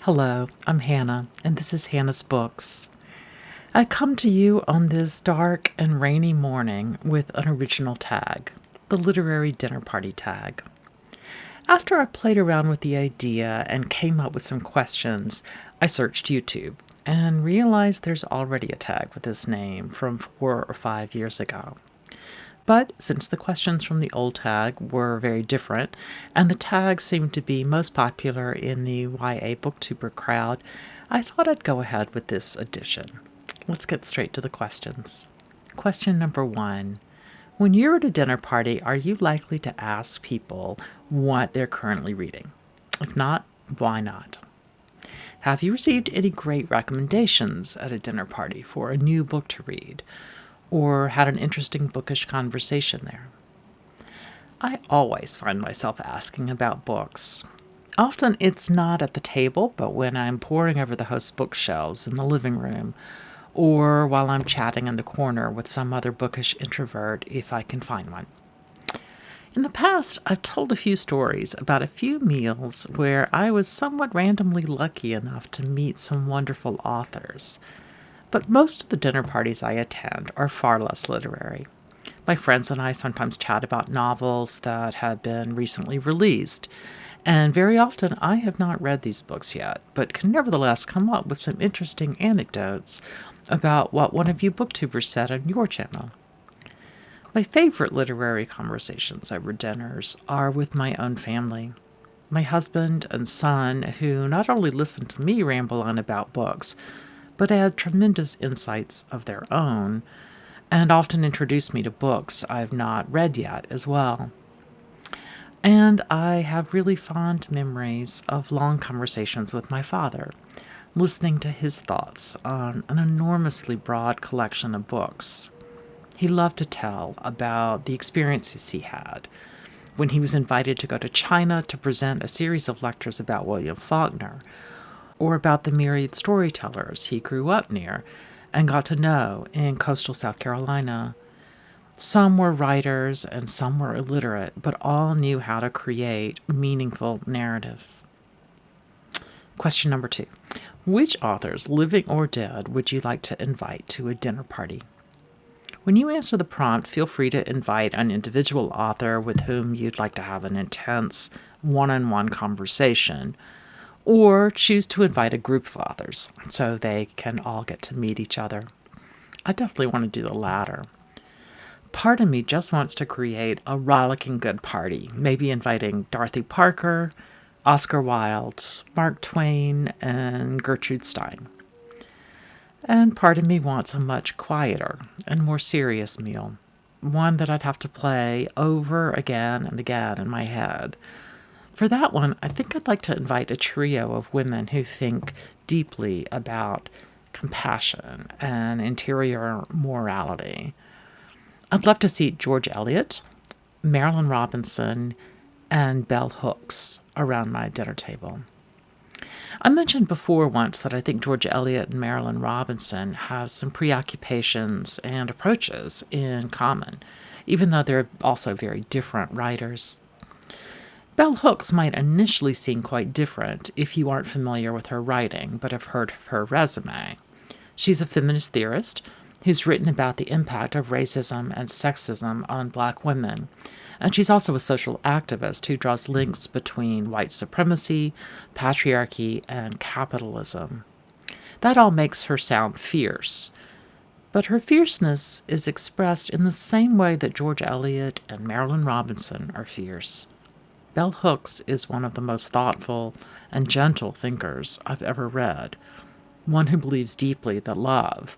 Hello, I'm Hannah, and this is Hannah's Books. I come to you on this dark and rainy morning with an original tag, the Literary Dinner Party tag. After I played around with the idea and came up with some questions, I searched YouTube and realized there's already a tag with this name from 4 or 5 years ago. But since the questions from the old tag were very different, and the tag seemed to be most popular in the YA booktuber crowd, I thought I'd go ahead with this edition. Let's get straight to the questions. Question number 1. When you're at a dinner party, are you likely to ask people what they're currently reading? If not, why not? Have you received any great recommendations at a dinner party for a new book to read? Or had an interesting bookish conversation there? I always find myself asking about books. Often it's not at the table, but when I'm poring over the host's bookshelves in the living room, or while I'm chatting in the corner with some other bookish introvert if I can find one. In the past, I've told a few stories about a few meals where I was somewhat randomly lucky enough to meet some wonderful authors. But most of the dinner parties I attend are far less literary. My friends and I sometimes chat about novels that have been recently released, and very often I have not read these books yet, but can nevertheless come up with some interesting anecdotes about what one of you booktubers said on your channel. My favorite literary conversations over dinners are with my own family. My husband and son, who not only listen to me ramble on about books, but add tremendous insights of their own, and often introduce me to books I've not read yet as well. And I have really fond memories of long conversations with my father, listening to his thoughts on an enormously broad collection of books. He loved to tell about the experiences he had when he was invited to go to China to present a series of lectures about William Faulkner, or about the myriad storytellers he grew up near and got to know in coastal South Carolina. Some were writers and some were illiterate, but all knew how to create meaningful narrative. Question number 2. Which authors, living or dead, would you like to invite to a dinner party? When you answer the prompt, feel free to invite an individual author with whom you'd like to have an intense one-on-one conversation, or choose to invite a group of authors so they can all get to meet each other. I definitely want to do the latter. Part of me just wants to create a rollicking good party, maybe inviting Dorothy Parker, Oscar Wilde, Mark Twain, and Gertrude Stein. And part of me wants a much quieter and more serious meal, one that I'd have to play over again and again in my head. For that one, I think I'd like to invite a trio of women who think deeply about compassion and interior morality. I'd love to see George Eliot, Marilynne Robinson, and Bell Hooks around my dinner table. I mentioned before once that I think George Eliot and Marilynne Robinson have some preoccupations and approaches in common, even though they're also very different writers. Bell Hooks might initially seem quite different if you aren't familiar with her writing, but have heard of her resume. She's a feminist theorist who's written about the impact of racism and sexism on Black women, and she's also a social activist who draws links between white supremacy, patriarchy, and capitalism. That all makes her sound fierce, but her fierceness is expressed in the same way that George Eliot and Marilynne Robinson are fierce. Bell Hooks is one of the most thoughtful and gentle thinkers I've ever read, one who believes deeply that love,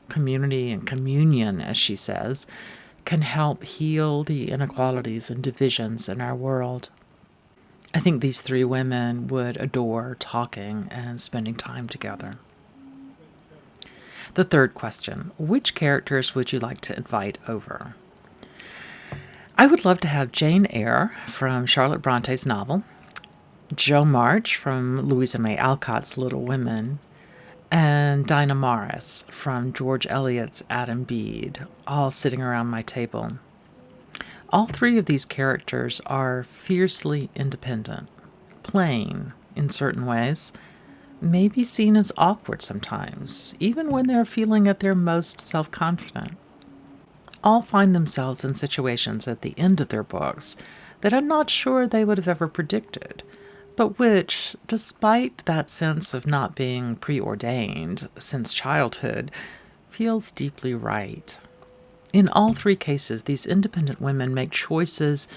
community and communion, as she says, can help heal the inequalities and divisions in our world. I think these three women would adore talking and spending time together. The third question, which characters would you like to invite over? I would love to have Jane Eyre from Charlotte Bronte's novel, Jo March from Louisa May Alcott's Little Women, and Dinah Morris from George Eliot's Adam Bede, all sitting around my table. All three of these characters are fiercely independent, plain in certain ways, may be seen as awkward sometimes, even when they're feeling at their most self-confident. All find themselves in situations at the end of their books that I'm not sure they would have ever predicted, but which, despite that sense of not being preordained since childhood, feels deeply right. In all three cases, these independent women make choices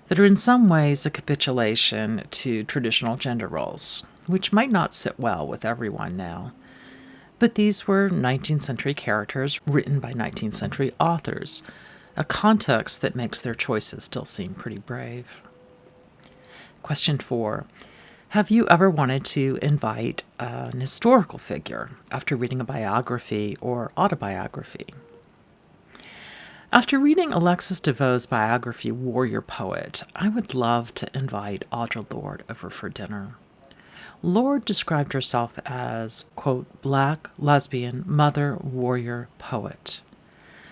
that are in some ways a capitulation to traditional gender roles, which might not sit well with everyone now. But these were 19th century characters written by 19th century authors, a context that makes their choices still seem pretty brave. Question 4. Have you ever wanted to invite an historical figure after reading a biography or autobiography? After reading Alexis de Vaux's biography, Warrior Poet, I would love to invite Audre Lorde over for dinner. Lorde described herself as, quote, black, lesbian, mother, warrior, poet,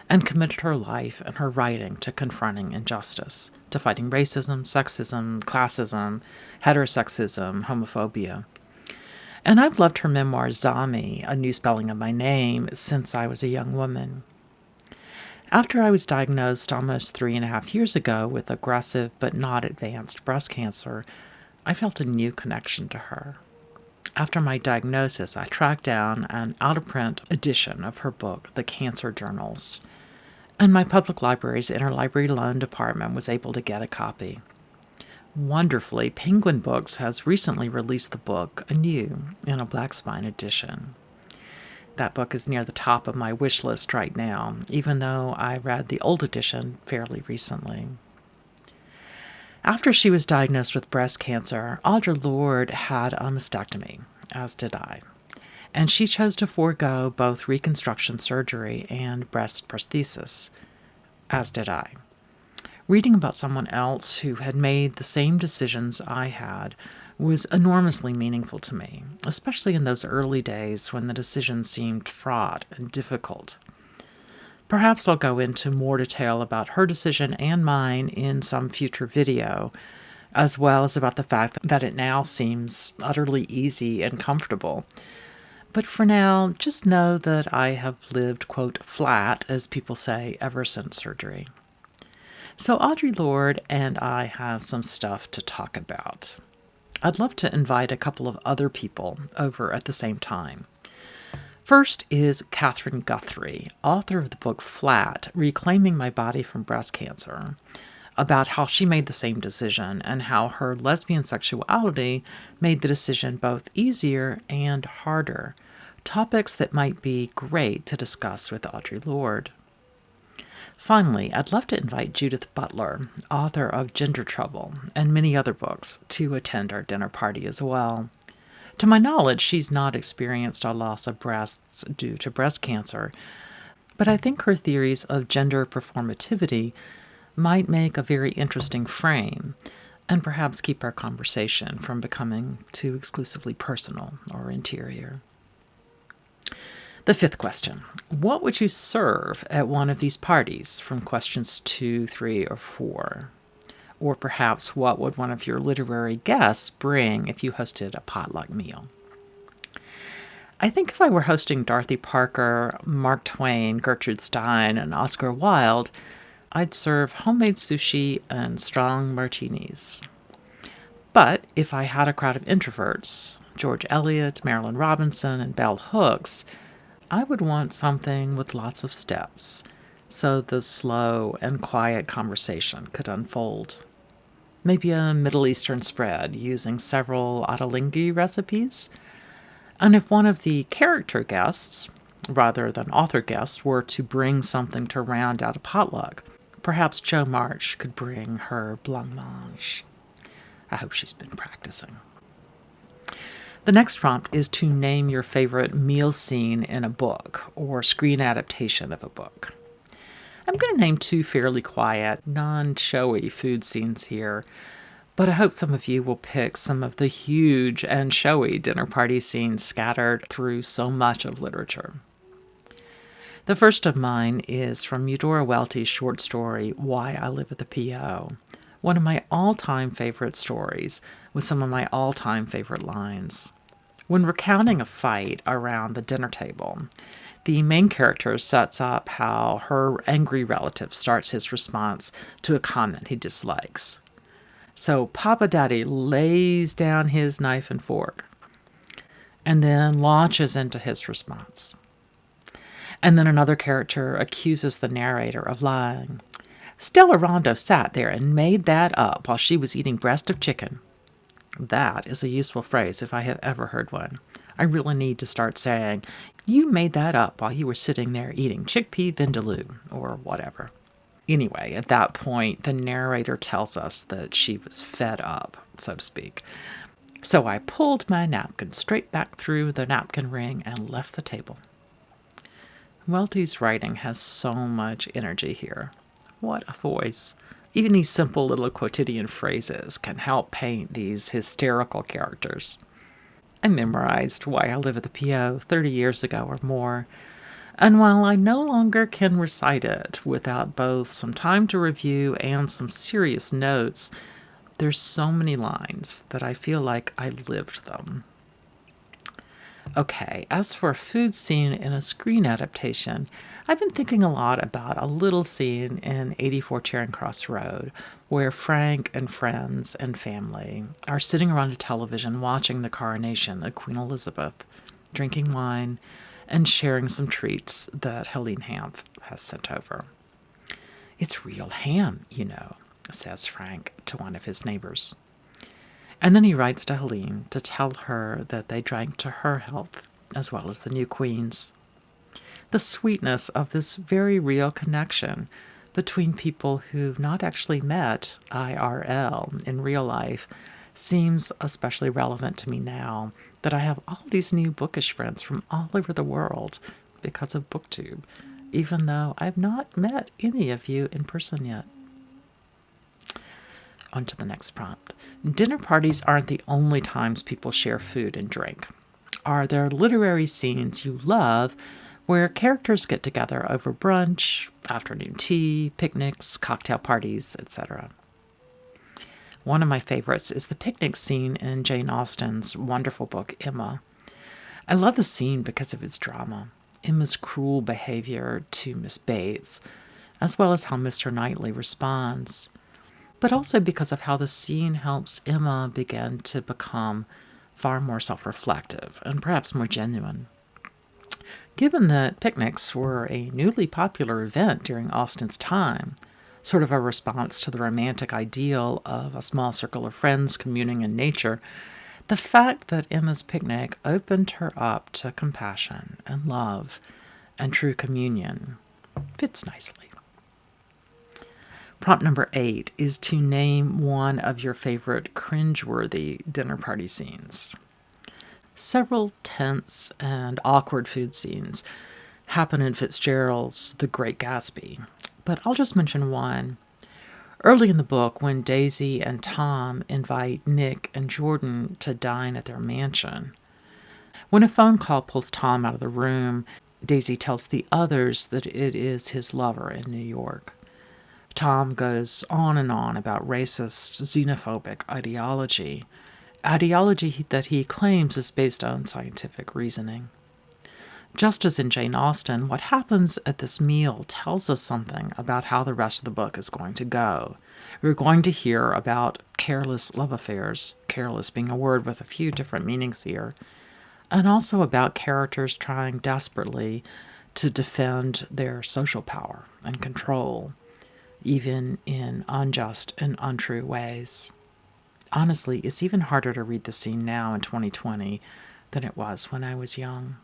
and committed her life and her writing to confronting injustice, to fighting racism, sexism, classism, heterosexism, homophobia. And I've loved her memoir, Zami, A New Spelling of My Name, since I was a young woman. After I was diagnosed almost 3.5 years ago with aggressive but not advanced breast cancer, I felt a new connection to her. After my diagnosis, I tracked down an out-of-print edition of her book, The Cancer Journals, and my public library's interlibrary loan department was able to get a copy. Wonderfully, Penguin Books has recently released the book anew in a black spine edition. That book is near the top of my wish list right now, even though I read the old edition fairly recently. After she was diagnosed with breast cancer, Audre Lorde had a mastectomy, as did I, and she chose to forego both reconstruction surgery and breast prosthesis, as did I. Reading about someone else who had made the same decisions I had was enormously meaningful to me, especially in those early days when the decision seemed fraught and difficult. Perhaps I'll go into more detail about her decision and mine in some future video, as well as about the fact that it now seems utterly easy and comfortable. But for now, just know that I have lived, quote, flat, as people say, ever since surgery. So Audre Lorde and I have some stuff to talk about. I'd love to invite a couple of other people over at the same time. First is Catherine Guthrie, author of the book Flat, Reclaiming My Body from Breast Cancer, about how she made the same decision and how her lesbian sexuality made the decision both easier and harder, topics that might be great to discuss with Audre Lorde. Finally, I'd love to invite Judith Butler, author of Gender Trouble and many other books, to attend our dinner party as well. To my knowledge, she's not experienced a loss of breasts due to breast cancer, but I think her theories of gender performativity might make a very interesting frame and perhaps keep our conversation from becoming too exclusively personal or interior. The fifth question, what would you serve at one of these parties, from questions 2, 3, or 4? Or perhaps what would one of your literary guests bring if you hosted a potluck meal? I think if I were hosting Dorothy Parker, Mark Twain, Gertrude Stein, and Oscar Wilde, I'd serve homemade sushi and strong martinis. But if I had a crowd of introverts, George Eliot, Marilyn Robinson, and Bell Hooks, I would want something with lots of steps, so the slow and quiet conversation could unfold. Maybe a Middle Eastern spread using several ottolenghi recipes. And if one of the character guests, rather than author guests, were to bring something to round out a potluck, perhaps Jo March could bring her blancmange. I hope she's been practicing. The next prompt is to name your favorite meal scene in a book or screen adaptation of a book. I'm going to name 2 fairly quiet, non-showy food scenes here, but I hope some of you will pick some of the huge and showy dinner party scenes scattered through so much of literature. The first of mine is from Eudora Welty's short story, Why I Live at the P.O., one of my all-time favorite stories with some of my all-time favorite lines. When recounting a fight around the dinner table, the main character sets up how her angry relative starts his response to a comment he dislikes. So Papa Daddy lays down his knife and fork and then launches into his response. And then another character accuses the narrator of lying. Stella Rondo sat there and made that up while she was eating breast of chicken. That is a useful phrase if I have ever heard one. I really need to start saying, you made that up while you were sitting there eating chickpea vindaloo, or whatever. Anyway, at that point, the narrator tells us that she was fed up, so to speak. So I pulled my napkin straight back through the napkin ring and left the table. Welty's writing has so much energy here. What a voice. Even these simple little quotidian phrases can help paint these hysterical characters. I memorized Why I Live at the PO 30 years ago or more, and while I no longer can recite it without both some time to review and some serious notes, there's so many lines that I feel like I lived them. Okay, as for a food scene in a screen adaptation, I've been thinking a lot about a little scene in 84 Charing Cross Road where Frank and friends and family are sitting around a television watching the coronation of Queen Elizabeth, drinking wine, and sharing some treats that Helene Hanff has sent over. It's real ham, says Frank to one of his neighbors. And then he writes to Helene to tell her that they drank to her health as well as the new queen's. The sweetness of this very real connection between people who've not actually met IRL in real life seems especially relevant to me now that I have all these new bookish friends from all over the world because of BookTube, even though I've not met any of you in person yet. On to the next prompt. Dinner parties aren't the only times people share food and drink. Are there literary scenes you love where characters get together over brunch, afternoon tea, picnics, cocktail parties, etc.? One of my favorites is the picnic scene in Jane Austen's wonderful book, Emma. I love the scene because of its drama, Emma's cruel behavior to Miss Bates, as well as how Mr. Knightley responds, but also because of how the scene helps Emma begin to become far more self-reflective and perhaps more genuine. Given that picnics were a newly popular event during Austen's time, sort of a response to the romantic ideal of a small circle of friends communing in nature, the fact that Emma's picnic opened her up to compassion and love and true communion fits nicely. Prompt number 8 is to name one of your favorite cringeworthy dinner party scenes. Several tense and awkward food scenes happen in Fitzgerald's The Great Gatsby, but I'll just mention one. Early in the book, when Daisy and Tom invite Nick and Jordan to dine at their mansion, when a phone call pulls Tom out of the room, Daisy tells the others that it is his lover in New York. Tom goes on and on about racist, xenophobic ideology that he claims is based on scientific reasoning. Just as in Jane Austen, what happens at this meal tells us something about how the rest of the book is going to go. We're going to hear about careless love affairs, careless being a word with a few different meanings here, and also about characters trying desperately to defend their social power and control, even in unjust and untrue ways. Honestly, it's even harder to read the scene now in 2020 than it was when I was young.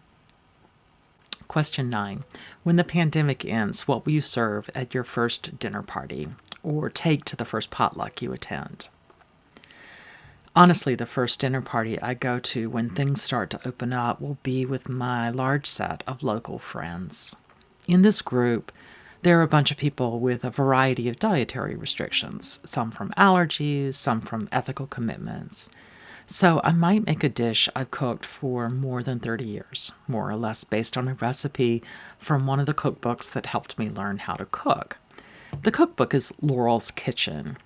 Question 9. When the pandemic ends, what will you serve at your first dinner party or take to the first potluck you attend? Honestly, the first dinner party I go to when things start to open up will be with my large set of local friends. In this group, there are a bunch of people with a variety of dietary restrictions, some from allergies, some from ethical commitments. So I might make a dish I've cooked for more than 30 years, more or less based on a recipe from one of the cookbooks that helped me learn how to cook. The cookbook is Laurel's Kitchen,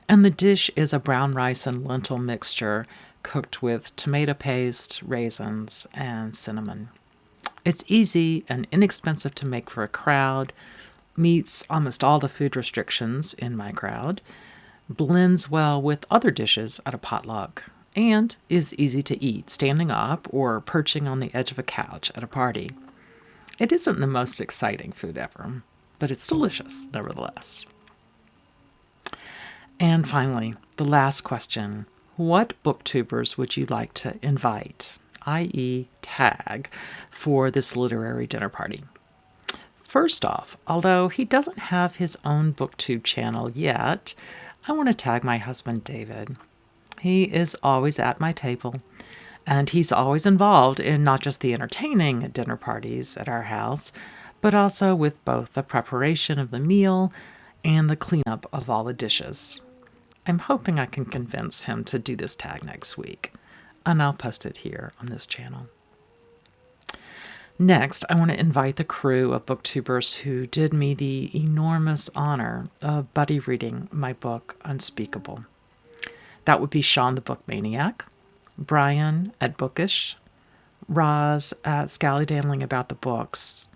and the dish is a brown rice and lentil mixture cooked with tomato paste, raisins, and cinnamon. It's easy and inexpensive to make for a crowd, meets almost all the food restrictions in my crowd, blends well with other dishes at a potluck, and is easy to eat standing up or perching on the edge of a couch at a party. It isn't the most exciting food ever, but it's delicious nevertheless. And finally, the last question. What booktubers would you like to invite, i.e. tag, for this literary dinner party? First off, although he doesn't have his own booktube channel yet, I want to tag my husband David. He is always at my table, and he's always involved in not just the entertaining at dinner parties at our house, but also with both the preparation of the meal and the cleanup of all the dishes. I'm hoping I can convince him to do this tag next week, and I'll post it here on this channel. Next, I want to invite the crew of booktubers who did me the enormous honor of buddy reading my book, Unspeakable. That would be Sean the Book Maniac, Brian at Bookish, Roz at Scallydandling About the Books,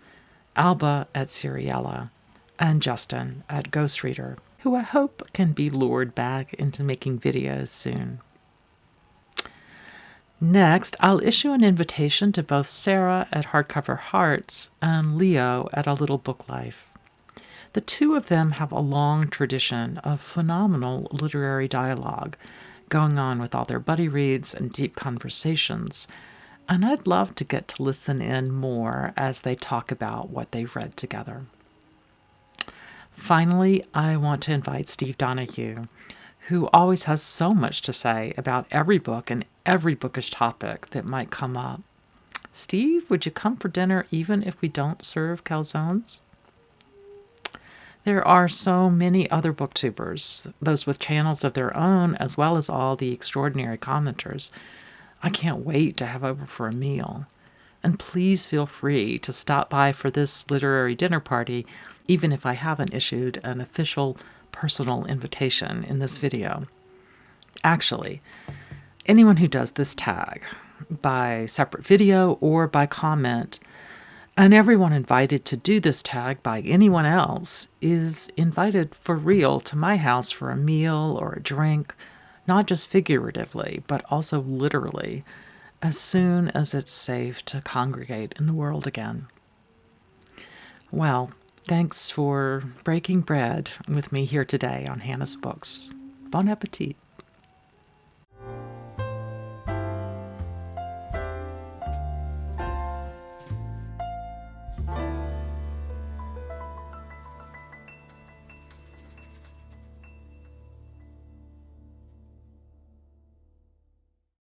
Alba at Seriella, and Justin at Ghost Reader, who I hope can be lured back into making videos soon. Next, I'll issue an invitation to both Sarah at Hardcover Hearts and Leo at A Little Book Life. The two of them have a long tradition of phenomenal literary dialogue going on with all their buddy reads and deep conversations, and I'd love to get to listen in more as they talk about what they've read together. Finally, I want to invite Steve Donahue, who always has so much to say about every book and every bookish topic that might come up. Steve, would you come for dinner even if we don't serve calzones? There are so many other booktubers, those with channels of their own, as well as all the extraordinary commenters. I can't wait to have over for a meal. And please feel free to stop by for this literary dinner party, even if I haven't issued an official personal invitation in this video. Actually, anyone who does this tag, by separate video or by comment, and everyone invited to do this tag by anyone else is invited for real to my house for a meal or a drink, not just figuratively, but also literally, as soon as it's safe to congregate in the world again. Well, thanks for breaking bread with me here today on Hannah's Books. Bon appetit.